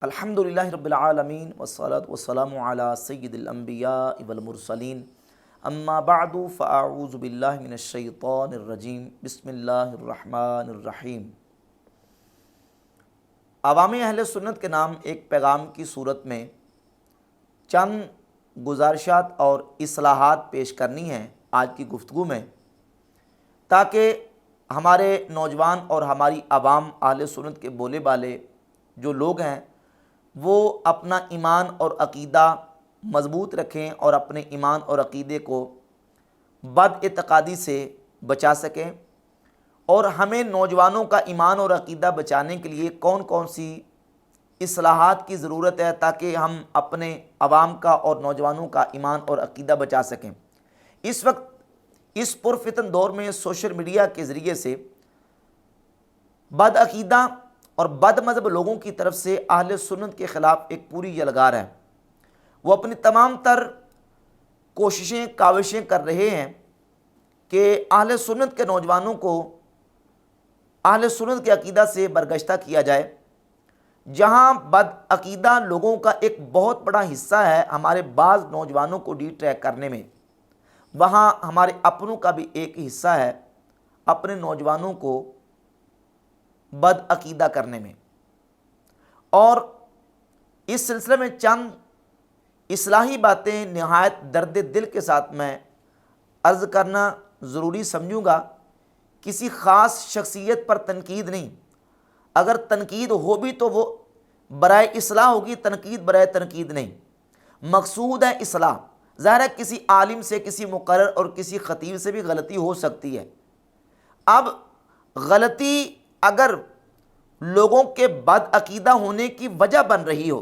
الحمدللہ رب العالمین والصلاة والسلام علی سید الانبیاء والمرسلین اما بعد فاعوذ باللہ من الشیطان الرجیم بسم اللہ الرحمن الرحیم۔ عوام اہل سنت کے نام ایک پیغام کی صورت میں چند گزارشات اور اصلاحات پیش کرنی ہیں آج کی گفتگو میں، تاکہ ہمارے نوجوان اور ہماری عوام اہل سنت کے بولے بالے جو لوگ ہیں وہ اپنا ایمان اور عقیدہ مضبوط رکھیں اور اپنے ایمان اور عقیدے کو بد اعتقادی سے بچا سکیں، اور ہمیں نوجوانوں کا ایمان اور عقیدہ بچانے کے لیے کون کون سی اصلاحات کی ضرورت ہے تاکہ ہم اپنے عوام کا اور نوجوانوں کا ایمان اور عقیدہ بچا سکیں۔ اس وقت اس پرفتن دور میں سوشل میڈیا کے ذریعے سے بد عقیدہ اور بد مذہب لوگوں کی طرف سے اہل سنت کے خلاف ایک پوری یلغار ہے۔ وہ اپنی تمام تر کوششیں کاوشیں کر رہے ہیں کہ اہل سنت کے نوجوانوں کو اہل سنت کے عقیدہ سے برگشتہ کیا جائے۔ جہاں بد عقیدہ لوگوں کا ایک بہت بڑا حصہ ہے ہمارے بعض نوجوانوں کو ڈی ٹریک کرنے میں، وہاں ہمارے اپنوں کا بھی ایک حصہ ہے اپنے نوجوانوں کو بد عقیدہ کرنے میں۔ اور اس سلسلے میں چند اصلاحی باتیں نہایت درد دل کے ساتھ میں عرض کرنا ضروری سمجھوں گا۔ کسی خاص شخصیت پر تنقید نہیں، اگر تنقید ہو بھی تو وہ برائے اصلاح ہوگی، تنقید برائے تنقید نہیں، مقصود ہے اصلاح۔ ظاہر ہے کسی عالم سے، کسی مقرر اور کسی خطیب سے بھی غلطی ہو سکتی ہے۔ اب غلطی اگر لوگوں کے بد عقیدہ ہونے کی وجہ بن رہی ہو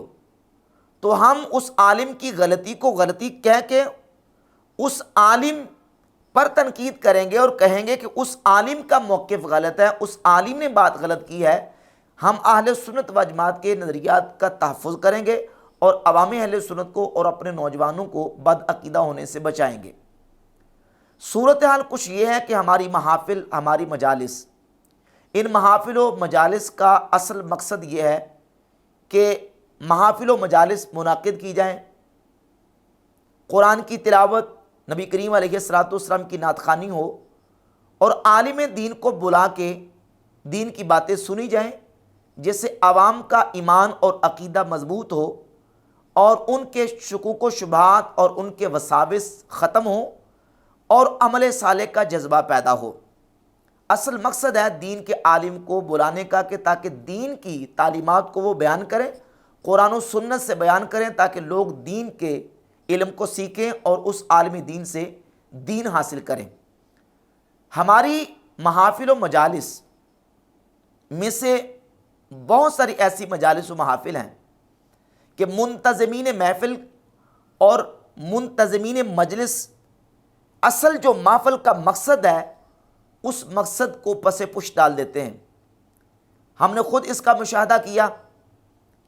تو ہم اس عالم کی غلطی کو غلطی کہہ کے اس عالم پر تنقید کریں گے اور کہیں گے کہ اس عالم کا موقف غلط ہے، اس عالم نے بات غلط کی ہے۔ ہم اہل سنت و جماعت کے نظریات کا تحفظ کریں گے اور عوام اہل سنت کو اور اپنے نوجوانوں کو بد عقیدہ ہونے سے بچائیں گے۔ صورتحال کچھ یہ ہے کہ ہماری محافل، ہماری مجالس، ان محافل و مجالس کا اصل مقصد یہ ہے کہ محافل و مجالس منعقد کی جائیں، قرآن کی تلاوت، نبی کریم علیہ الصلوۃ والسلام کی نعت خوانی ہو اور عالم دین کو بلا کے دین کی باتیں سنی جائیں، جس سے عوام کا ایمان اور عقیدہ مضبوط ہو اور ان کے شکوک و شبہات اور ان کے وساوس ختم ہوں اور عمل صالح کا جذبہ پیدا ہو۔ اصل مقصد ہے دین کے عالم کو بلانے کا کہ تاکہ دین کی تعلیمات کو وہ بیان کریں، قرآن و سنت سے بیان کریں، تاکہ لوگ دین کے علم کو سیکھیں اور اس عالم دین سے دین حاصل کریں۔ ہماری محافل و مجالس میں سے بہت ساری ایسی مجالس و محافل ہیں کہ منتظمین محفل اور منتظمین مجلس اصل جو محفل کا مقصد ہے اس مقصد کو پس پش ڈال دیتے ہیں۔ ہم نے خود اس کا مشاہدہ کیا،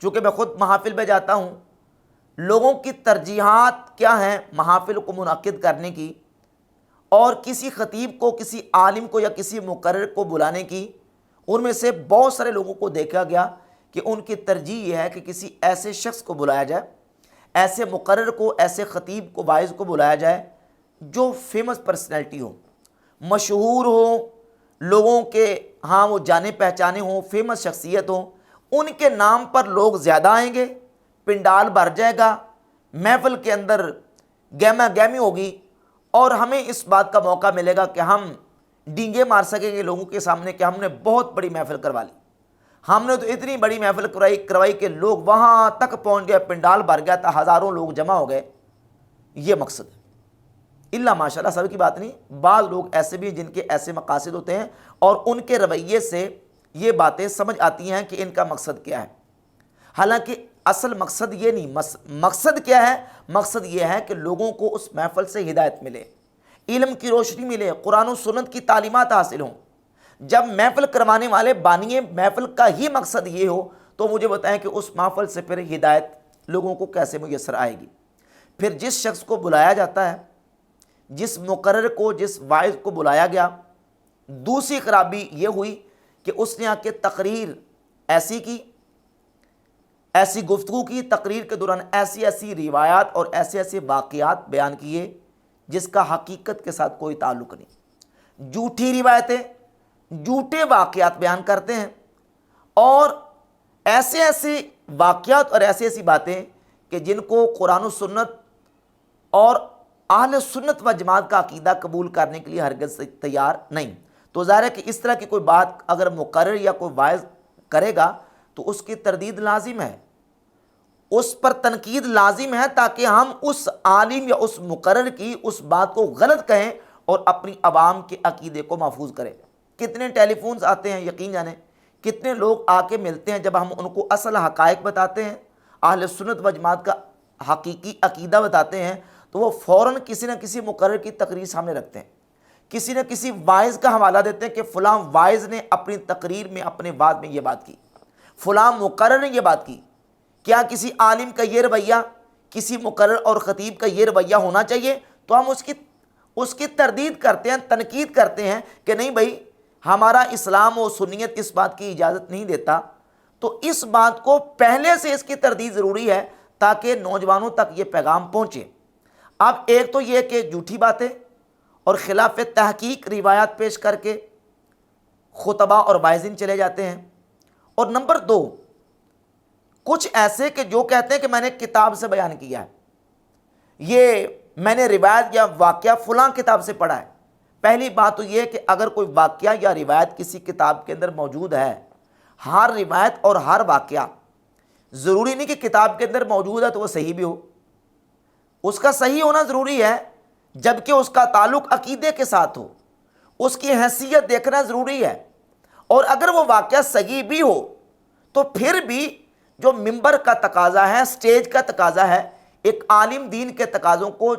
چونکہ میں خود محافل میں جاتا ہوں۔ لوگوں کی ترجیحات کیا ہیں محافل کو منعقد کرنے کی اور کسی خطیب کو، کسی عالم کو یا کسی مقرر کو بلانے کی، ان میں سے بہت سارے لوگوں کو دیکھا گیا کہ ان کی ترجیح یہ ہے کہ کسی ایسے شخص کو بلایا جائے، ایسے مقرر کو، ایسے خطیب کو، واعظ کو بلایا جائے جو فیمس پرسنالٹی ہو، مشہور ہوں، لوگوں کے ہاں وہ جانے پہچانے ہوں، فیمس شخصیت ہوں۔ ان کے نام پر لوگ زیادہ آئیں گے، پنڈال بھر جائے گا، محفل کے اندر گہما گہمی ہوگی اور ہمیں اس بات کا موقع ملے گا کہ ہم ڈینگے مار سکیں گے لوگوں کے سامنے کہ ہم نے بہت بڑی محفل کروا لی، ہم نے تو اتنی بڑی محفل کروائی کہ لوگ وہاں تک پہنچ گئے، پنڈال بھر گیا تھا، ہزاروں لوگ جمع ہو گئے۔ یہ مقصد ہے۔ اللہ ماشاء اللہ سب کی بات نہیں، بعض لوگ ایسے بھی ہیں جن کے ایسے مقاصد ہوتے ہیں اور ان کے رویے سے یہ باتیں سمجھ آتی ہیں کہ ان کا مقصد کیا ہے۔ حالانکہ اصل مقصد یہ نہیں، مقصد کیا ہے؟ مقصد یہ ہے کہ لوگوں کو اس محفل سے ہدایت ملے، علم کی روشنی ملے، قرآن و سنت کی تعلیمات حاصل ہوں۔ جب محفل کروانے والے بانی محفل کا ہی مقصد یہ ہو تو مجھے بتائیں کہ اس محفل سے پھر ہدایت لوگوں کو کیسے میسر آئے گی؟ پھر جس شخص کو بلایا جاتا ہے، جس مقرر کو، جس واعظ کو بلایا گیا، دوسری خرابی یہ ہوئی کہ اس نے آ کے تقریر ایسی کی ایسی گفتگو کی، تقریر کے دوران ایسی ایسی روایات اور ایسے ایسے واقعات بیان کیے جس کا حقیقت کے ساتھ کوئی تعلق نہیں، جھوٹی روایتیں، جھوٹے واقعات بیان کرتے ہیں، اور ایسے ایسے واقعات اور ایسی ایسی باتیں کہ جن کو قرآن و سنت اور اہل سنت و جماعت کا عقیدہ قبول کرنے کے لیے ہرگز تیار نہیں۔ تو ظاہر ہے کہ اس طرح کی کوئی بات اگر مقرر یا کوئی واعظ کرے گا تو اس کی تردید لازم ہے، اس پر تنقید لازم ہے، تاکہ ہم اس عالم یا اس مقرر کی اس بات کو غلط کہیں اور اپنی عوام کے عقیدے کو محفوظ کریں۔ کتنے ٹیلی فونز آتے ہیں، یقین جانیں کتنے لوگ آ کے ملتے ہیں، جب ہم ان کو اصل حقائق بتاتے ہیں، اہل سنت و جماعت کا حقیقی عقیدہ بتاتے ہیں، تو وہ فوراً کسی نہ کسی مقرر کی تقریر سامنے رکھتے ہیں، کسی نہ کسی واعظ کا حوالہ دیتے ہیں کہ فلاں واعظ نے اپنی تقریر میں، اپنے وعظ میں یہ بات کی، فلاں مقرر نے یہ بات کی۔ کیا کسی عالم کا یہ رویہ، کسی مقرر اور خطیب کا یہ رویہ ہونا چاہیے؟ تو ہم اس کی تردید کرتے ہیں، تنقید کرتے ہیں کہ نہیں بھائی، ہمارا اسلام و سنیت اس بات کی اجازت نہیں دیتا۔ تو اس بات کو پہلے سے اس کی تردید ضروری ہے تاکہ نوجوانوں تک یہ پیغام پہنچے۔ اب ایک تو یہ کہ جھوٹی باتیں اور خلاف تحقیق روایات پیش کر کے خطبہ اور واعظین چلے جاتے ہیں، اور نمبر دو، کچھ ایسے کہ جو کہتے ہیں کہ میں نے کتاب سے بیان کیا ہے، یہ میں نے روایت یا واقعہ فلاں کتاب سے پڑھا ہے۔ پہلی بات تو یہ کہ اگر کوئی واقعہ یا روایت کسی کتاب کے اندر موجود ہے، ہر روایت اور ہر واقعہ ضروری نہیں کہ کتاب کے اندر موجود ہے تو وہ صحیح بھی ہو، اس کا صحیح ہونا ضروری ہے جبکہ اس کا تعلق عقیدے کے ساتھ ہو، اس کی حیثیت دیکھنا ضروری ہے، اور اگر وہ واقعہ صحیح بھی ہو تو پھر بھی جو ممبر کا تقاضا ہے، سٹیج کا تقاضا ہے، ایک عالم دین کے تقاضوں کو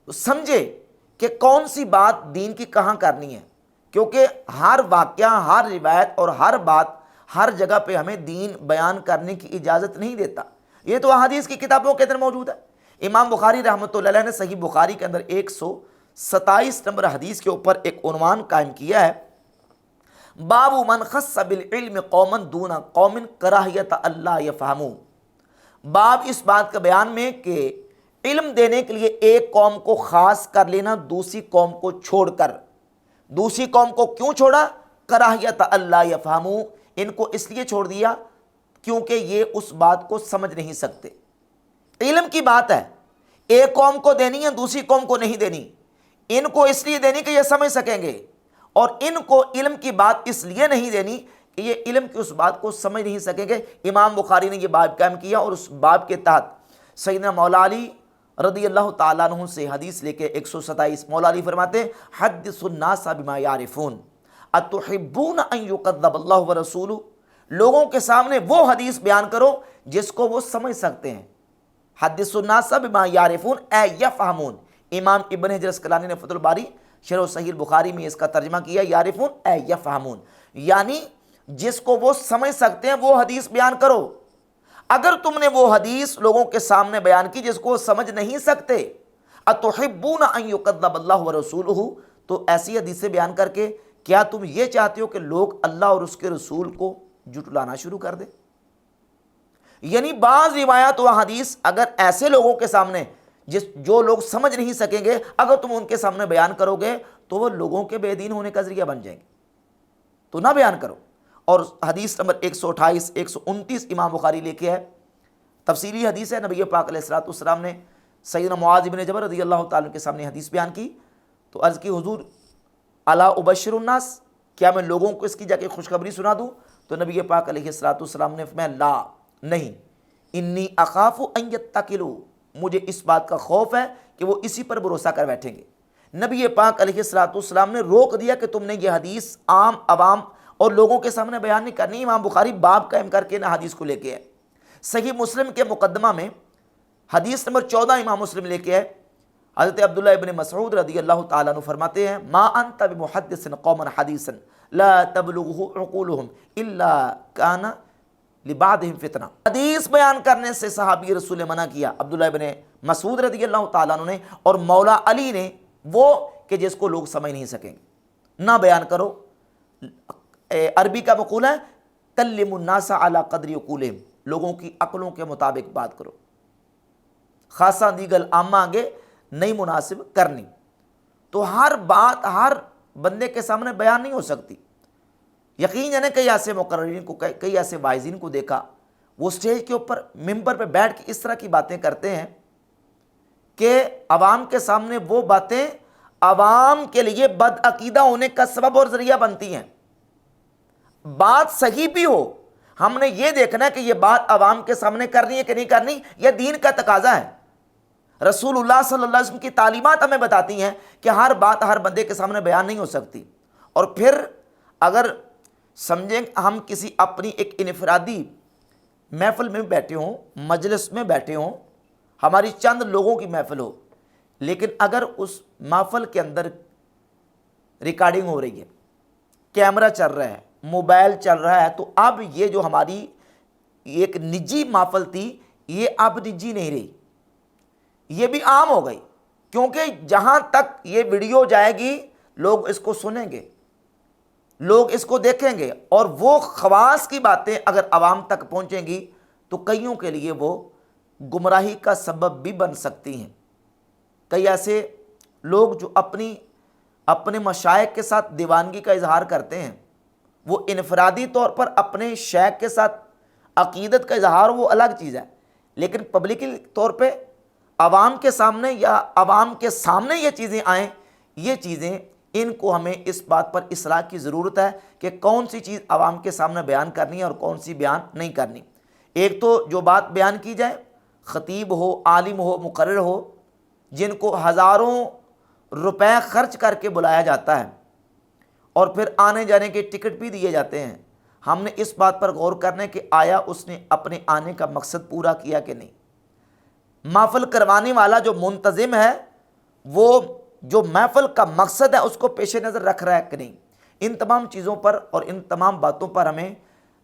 سمجھے کہ کون سی بات دین کی کہاں کرنی ہے، کیونکہ ہر واقعہ، ہر روایت اور ہر بات ہر جگہ پہ ہمیں دین بیان کرنے کی اجازت نہیں دیتا۔ یہ تو احادیث کی کتابوں کے اندر موجود ہے۔ امام بخاری رحمۃ اللہ علیہ نے صحیح بخاری کے اندر 127 نمبر حدیث کے اوپر ایک عنوان قائم کیا ہے، باب من خص بالعلم قوما دون قوم کراہیت اللہ یفہمون۔ باب اس بات کا بیان میں کہ علم دینے کے لیے ایک قوم کو خاص کر لینا دوسری قوم کو چھوڑ کر، دوسری قوم کو کیوں چھوڑا؟ کراہیت اللہ یفہمون، ان کو اس لیے چھوڑ دیا کیونکہ یہ اس بات کو سمجھ نہیں سکتے۔ علم کی بات ہے، ایک قوم کو دینی ہے، دوسری قوم کو نہیں دینی، ان کو اس لیے دینی کہ یہ سمجھ سکیں گے، اور ان کو علم کی بات اس لیے نہیں دینی کہ یہ علم کی اس بات کو سمجھ نہیں سکیں گے۔ امام بخاری نے یہ باب قائم کیا، اور اس باب کے تحت سیدنا مولا علی رضی اللہ تعالیٰ عنہ سے حدیث لے کے 127، مولا علی فرماتے ہیں حدث الناس بما یعرفون اتحبون ان یکذب اللہ ورسولہ، لوگوں کے سامنے وہ حدیث بیان کرو جس کو وہ سمجھ سکتے ہیں۔ حدث الناس بما یعرفون اے یفہمون، امام ابن حجر اسقلانی نے فتح الباری شرح صحیح البخاری میں اس کا ترجمہ کیا یعرفون اے یفہمون، یعنی جس کو وہ سمجھ سکتے ہیں وہ حدیث بیان کرو۔ اگر تم نے وہ حدیث لوگوں کے سامنے بیان کی جس کو وہ سمجھ نہیں سکتے، اتحبون ان یکذب اللہ ورسولہ، تو ایسی حدیثیں بیان کر کے کیا تم یہ چاہتے ہو کہ لوگ اللہ اور اس کے رسول کو جھٹلانا شروع کر دیں؟ یعنی بعض روایات و حدیث اگر ایسے لوگوں کے سامنے جو لوگ سمجھ نہیں سکیں گے، اگر تم ان کے سامنے بیان کرو گے تو وہ لوگوں کے بے دین ہونے کا ذریعہ بن جائیں گے، تو نہ بیان کرو۔ اور حدیث نمبر 128 129 امام بخاری لے کے ہے، تفصیلی حدیث ہے، نبی پاک علیہ الصلوۃ والسلام نے سیدنا معاذ بن جبل رضی اللہ تعالیٰ کے سامنے حدیث بیان کی، تو عرض کی حضور الا ابشر الناس، کیا میں لوگوں کو اس کی جا کے خوشخبری سنا دوں؟ تو نبی پاک علیہ الصلوۃ والسلام نے فرمایا لا، نہیں، انی اخاف ان یتکلوا، مجھے اس بات کا خوف ہے کہ وہ اسی پر بھروسہ کر بیٹھیں گے۔ نبی پاک علیہ الصلوۃ والسلام نے روک دیا کہ تم نے یہ حدیث عام عوام اور لوگوں کے سامنے بیان نہیں کرنی۔ امام بخاری باب قائم کر کے نہ حدیث کو لے کے ہے۔ صحیح مسلم کے مقدمہ میں حدیث نمبر 14 امام مسلم لے کے ہے، حضرت عبداللہ ابن مسعود رضی اللہ تعالیٰ عنہ فرماتے ہیں ما انت بمحدث قوما حدیثا لا تبلغه عقولهم الا كان لبعضهم فتنہ، حدیث بیان کرنے سے صحابی رسول نے منع کیا، عبداللہ ابن مسعود رضی اللہ تعالیٰ عنہ نے اور مولا علی نے، وہ کہ جس کو لوگ سمجھ نہیں سکیں گے نہ بیان کرو۔ عربی کا مقولہ ہے کلموا الناس علی قدر عقولہم، لوگوں کی عقلوں کے مطابق بات کرو، خاصا دیگل عامہ آگے نہیں مناسب کرنی۔ تو ہر بات ہر بندے کے سامنے بیان نہیں ہو سکتی۔ یقین جانے کئی ایسے مقررین کو، کئی ایسے واعظین کو دیکھا، وہ اسٹیج کے اوپر ممبر پہ بیٹھ کے اس طرح کی باتیں کرتے ہیں کہ عوام کے سامنے وہ باتیں عوام کے لیے بدعقیدہ ہونے کا سبب اور ذریعہ بنتی ہیں۔ بات صحیح بھی ہو، ہم نے یہ دیکھنا ہے کہ یہ بات عوام کے سامنے کرنی ہے کہ نہیں کرنی، یہ دین کا تقاضا ہے۔ رسول اللہ صلی اللہ علیہ وسلم کی تعلیمات ہمیں بتاتی ہیں کہ ہر بات ہر بندے کے سامنے بیان نہیں ہو سکتی۔ اور پھر اگر سمجھیں ہم کسی اپنی ایک انفرادی محفل میں بیٹھے ہوں، مجلس میں بیٹھے ہوں، ہماری چند لوگوں کی محفل ہو، لیکن اگر اس محفل کے اندر ریکارڈنگ ہو رہی ہے، کیمرہ چل رہا ہے، موبائل چل رہا ہے، تو اب یہ جو ہماری ایک نجی محفل تھی یہ اب نجی نہیں رہی، یہ بھی عام ہو گئی، کیونکہ جہاں تک یہ ویڈیو جائے گی لوگ اس کو سنیں گے، لوگ اس کو دیکھیں گے، اور وہ خواص کی باتیں اگر عوام تک پہنچیں گی تو کئیوں کے لیے وہ گمراہی کا سبب بھی بن سکتی ہیں۔ کئی ایسے لوگ جو اپنے مشائخ کے ساتھ دیوانگی کا اظہار کرتے ہیں، وہ انفرادی طور پر اپنے شیخ کے ساتھ عقیدت کا اظہار وہ الگ چیز ہے، لیکن پبلکی طور پہ عوام کے سامنے یا عوام کے سامنے یہ چیزیں آئیں، یہ چیزیں ان کو ہمیں اس بات پر اصلاح کی ضرورت ہے کہ کون سی چیز عوام کے سامنے بیان کرنی ہے اور کون سی بیان نہیں کرنی۔ ایک تو جو بات بیان کی جائے، خطیب ہو، عالم ہو، مقرر ہو، جن کو ہزاروں روپے خرچ کر کے بلایا جاتا ہے اور پھر آنے جانے کے ٹکٹ بھی دیے جاتے ہیں، ہم نے اس بات پر غور کرنا ہے کہ آیا اس نے اپنے آنے کا مقصد پورا کیا کہ نہیں۔ محفل کروانے والا جو منتظم ہے وہ جو محفل کا مقصد ہے اس کو پیش نظر رکھ رہا ہے کہ نہیں۔ ان تمام چیزوں پر اور ان تمام باتوں پر ہمیں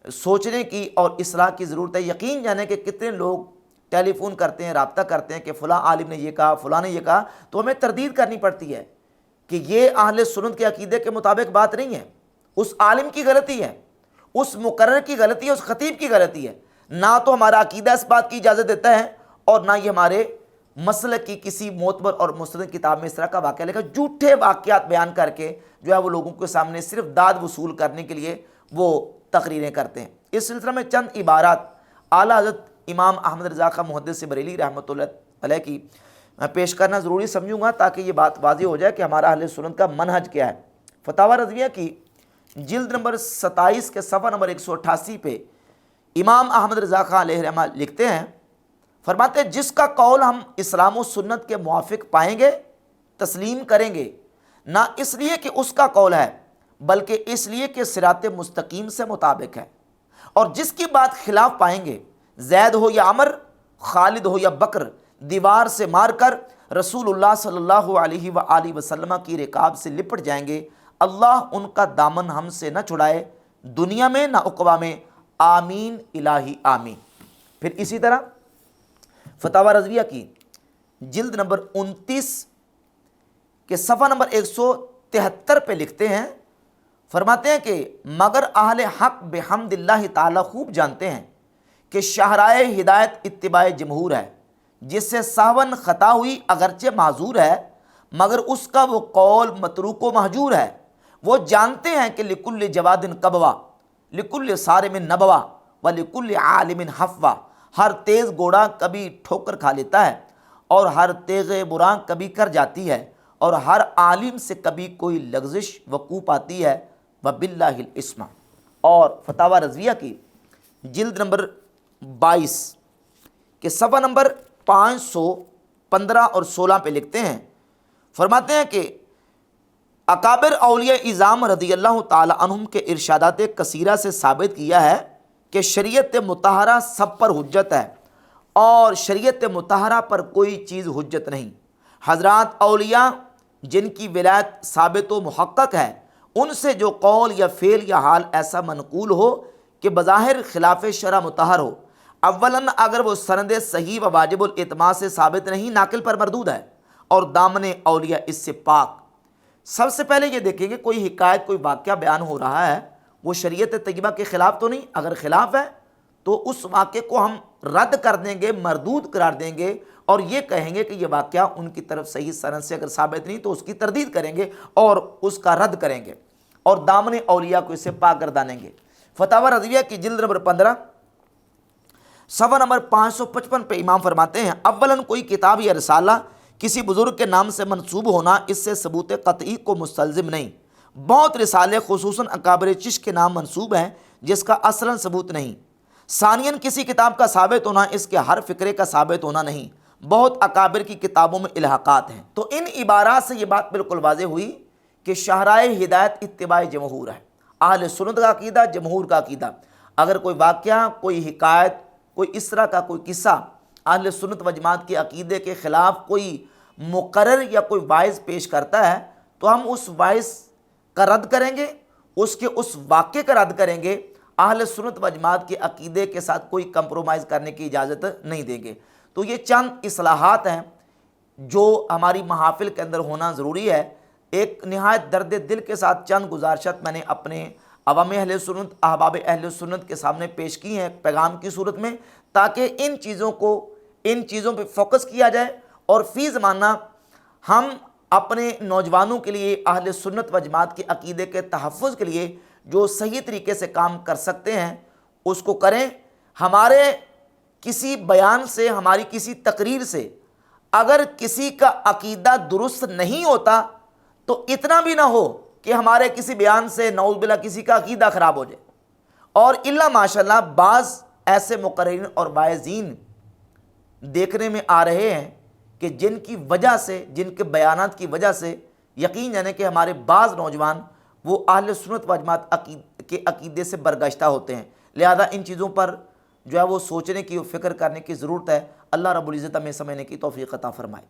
سوچنے کی اور اصلاح کی ضرورت ہے۔ یقین جانے کہ کتنے لوگ ٹیلی فون کرتے ہیں، رابطہ کرتے ہیں کہ فلاں عالم نے یہ کہا، فلاں نے یہ کہا، تو ہمیں تردید کرنی پڑتی ہے کہ یہ اہل سنت کے عقیدے کے مطابق بات نہیں ہے، اس عالم کی غلطی ہے، اس مقرر کی غلطی ہے، اس خطیب کی غلطی ہے۔ نہ تو ہمارا عقیدہ اس بات کی اجازت دیتا ہے اور نہ یہ ہمارے مسلک کی کسی معتبر اور مستند کتاب میں اس طرح کا واقعہ لکھا۔ جھوٹے واقعات بیان کر کے جو ہے وہ لوگوں کے سامنے صرف داد وصول کرنے کے لیے وہ تقریریں کرتے ہیں۔ اس سلسلہ میں چند عبارات اعلیٰ حضرت امام احمد رضا خان محدث بریلوی رحمۃ اللہ علیہ کی میں پیش کرنا ضروری سمجھوں گا تاکہ یہ بات واضح ہو جائے کہ ہمارا اہل سنت کا منہج کیا ہے۔ فتاوی رضویہ کی جلد نمبر 27 کے صفحہ نمبر 188 پہ امام احمد رضا خان علیہ رحمہ لکھتے ہیں، فرماتے ہیں جس کا قول ہم اسلام و سنت کے موافق پائیں گے تسلیم کریں گے، نہ اس لیے کہ اس کا قول ہے بلکہ اس لیے کہ صراط مستقیم سے مطابق ہے، اور جس کی بات خلاف پائیں گے، زید ہو یا عمر، خالد ہو یا بکر، دیوار سے مار کر رسول اللہ صلی اللہ علیہ وآلہ وسلم کی رکاب سے لپٹ جائیں گے۔ اللہ ان کا دامن ہم سے نہ چھڑائے، دنیا میں نہ عقبہ میں، آمین الہی آمین۔ پھر اسی طرح فتاوی رضویہ کی جلد نمبر 29 کے صفحہ نمبر 173 پہ لکھتے ہیں، فرماتے ہیں کہ مگر اہل حق بحمد اللہ تعالی خوب جانتے ہیں کہ شاہراہ ہدایت اتباع جمہور ہے، جس سے سہون خطا ہوئی اگرچہ معذور ہے مگر اس کا وہ قول متروک و مہجور ہے۔ وہ جانتے ہیں کہ لکل جواد کبوا، لکل صارم نبوا و لکل عالم حفوا، ہر تیز گھوڑا کبھی ٹھوکر کھا لیتا ہے اور ہر تیغ براں کبھی کر جاتی ہے، اور ہر عالم سے کبھی کوئی لغزش وقوع پاتی ہے، وباللہ الاسم۔ اور فتاوی رضویہ کی جلد نمبر 22 کے صفحہ نمبر 515 اور 16 پہ لکھتے ہیں، فرماتے ہیں کہ اکابر اولیاء اعظام رضی اللہ تعالی عنہم کے ارشادات کثیرہ سے ثابت کیا ہے کہ شریعت مطہرہ سب پر حجت ہے اور شریعت مطہرہ پر کوئی چیز حجت نہیں۔ حضرات اولیاء جن کی ولایت ثابت و محقق ہے، ان سے جو قول یا فعل یا حال ایسا منقول ہو کہ بظاہر خلاف شرع مطہر ہو، اولاً اگر وہ سند صحیح و واجب الاعتماد سے ثابت نہیں، ناقل پر مردود ہے، اور دامن اولیاء اس سے پاک۔ سب سے پہلے یہ دیکھیں کہ کوئی حکایت، کوئی واقعہ بیان ہو رہا ہے، وہ شریعت طیبہ کے خلاف تو نہیں، اگر خلاف ہے تو اس واقعے کو ہم رد کر دیں گے، مردود قرار دیں گے، اور یہ کہیں گے کہ یہ واقعہ ان کی طرف صحیح سند سے اگر ثابت نہیں تو اس کی تردید کریں گے اور اس کا رد کریں گے اور دامن اولیاء کو اس سے پاک گردانیں گے۔ فتاوی رضویہ کی جلد نمبر 15 صفحہ نمبر 555 پہ امام فرماتے ہیں، اولاً کوئی کتاب یا رسالہ کسی بزرگ کے نام سے منسوب ہونا اس سے ثبوت قطعی کو مستلزم نہیں۔ بہت رسالے خصوصاً اکابر چشت کے نام منسوب ہیں جس کا اصلاً ثبوت نہیں۔ ثانیاً کسی کتاب کا ثابت ہونا اس کے ہر فقرے کا ثابت ہونا نہیں۔ بہت اکابر کی کتابوں میں الحاقات ہیں۔ تو ان عبارات سے یہ بات بالکل واضح ہوئی کہ شاہراہ ہدایت اتباع جمہور ہے، اہل سنت کا عقیدہ، جمہور کا عقیدہ۔ اگر کوئی واقعہ، کوئی حکایت، کوئی اس طرح کا کوئی قصہ اہل سنت و جماعت کے عقیدے کے خلاف کوئی مقرر یا کوئی واعظ پیش کرتا ہے تو ہم اس واعظ کا رد کریں گے، اس کے اس واقعے کا رد کریں گے، اہل سنت و جماعت کے عقیدے کے ساتھ کوئی کمپرومائز کرنے کی اجازت نہیں دیں گے۔ تو یہ چند اصلاحات ہیں جو ہماری محافل کے اندر ہونا ضروری ہے۔ ایک نہایت درد دل کے ساتھ چند گزارشات میں نے اپنے عوام اہل سنت، احباب اہل سنت کے سامنے پیش کی ہیں پیغام کی صورت میں، تاکہ ان چیزوں پہ فوکس کیا جائے اور فی زمانہ ہم اپنے نوجوانوں کے لیے اہل سنت و جماعت کے عقیدے کے تحفظ کے لیے جو صحیح طریقے سے کام کر سکتے ہیں اس کو کریں۔ ہمارے کسی بیان سے، ہماری کسی تقریر سے اگر کسی کا عقیدہ درست نہیں ہوتا تو اتنا بھی نہ ہو کہ ہمارے کسی بیان سے نعوذ باللہ کسی کا عقیدہ خراب ہو جائے۔ اور الا ماشاءاللہ بعض ایسے مقررین اور واعظین دیکھنے میں آ رہے ہیں کہ جن کی وجہ سے، جن کے بیانات کی وجہ سے یقین جانے کہ ہمارے بعض نوجوان وہ اہل سنت و جماعت کے عقیدے سے برگشتہ ہوتے ہیں۔ لہذا ان چیزوں پر جو ہے وہ سوچنے کی، فکر کرنے کی ضرورت ہے۔ اللہ رب العزت ہمیں سمجھنے کی توفیق عطا فرمائے۔